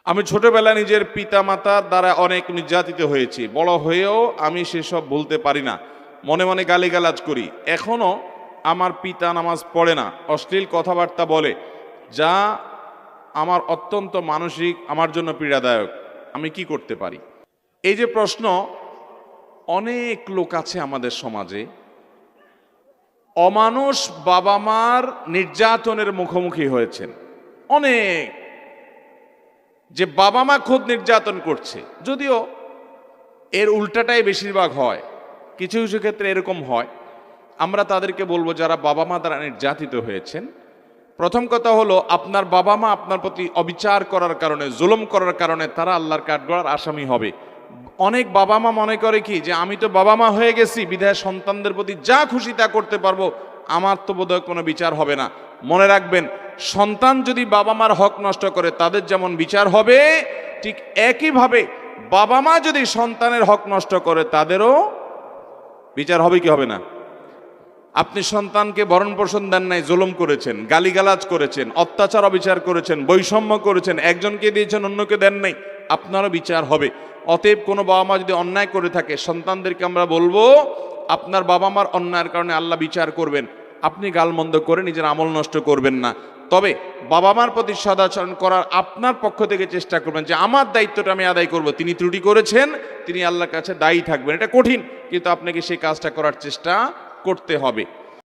আমি ছোটবেলায় নিজের পিতা মাতার দ্বারা অনেক নির্যাতিত হয়েছি, বড় হয়েও আমি সেসব বলতে পারি না, মনে মনে গালিগালাজ করি। এখনো আমার পিতা নামাজ পড়ে না, অশ্লীল কথাবার্তা বলে, যা আমার অত্যন্ত মানসিক আমার জন্য পীড়াদায়ক। আমি কি করতে পারি? এই যে প্রশ্ন, অনেক লোক আছে আমাদের সমাজে অমানুষ বাবা মার নির্যাতনের মুখোমুখি হয়েছেন। অনেক, যে বাবা মা খুব নির্যাতন করছে, যদিও এর উল্টাটাই বেশিরভাগ হয়, কিছু কিছু ক্ষেত্রে এরকম হয়। আমরা তাদেরকে বলবো, যারা বাবা মা দ্বারা নির্যাতিত হয়েছেন, প্রথম কথা হলো, আপনার বাবা মা আপনার প্রতি অবিচার করার কারণে, জুলুম করার কারণে তারা আল্লাহর কাঠগড়ার আসামি হবে। অনেক বাবা মা মনে করে কি, যে আমি তো বাবা মা হয়ে গেছি, বিধায় সন্তানদের প্রতি যা খুশি তা করতে পারবো, আমার তো বোধহয় কোনো বিচার হবে না। মনে রাখবেন, সন্তান যদি বাবা মার হক নষ্ট করে তাদের যেমন বিচার হবে, ঠিক একইভাবে বাবা মা যদি সন্তানের হক নষ্ট করে তাদেরও বিচার হবে কি হবে না? আপনি সন্তানকে ভরণ পোষণ দেন নাই, জুলুম করেছেন, গালিগালাজ করেছেন, অত্যাচার অবিচার করেছেন, বৈষম্য করেছেন, একজনকে দিয়েছেন অন্যকে দেন নাই, আপনারও বিচার হবে। অতএব কোনো বাবা মা যদি অন্যায় করে থাকে, সন্তানদেরকে আমরা বলবো, আপনার বাবা মার অন্যায়ের কারণে আল্লাহ বিচার করবেন, আপনি গালমন্দ করে নিজের আমল নষ্ট করবেন না। তবে বাবা মার প্রতি সদাচরণ করার আপনার পক্ষ থেকে চেষ্টা করবেন, যে আমার দায়িত্বটা আমি আদায় করব, তিনি ত্রুটি করেছেন, তিনি আল্লাহর কাছে দায়ী থাকবেন। এটা কঠিন, কিন্তু আপনাকে সেই কাজটা করার চেষ্টা করতে হবে।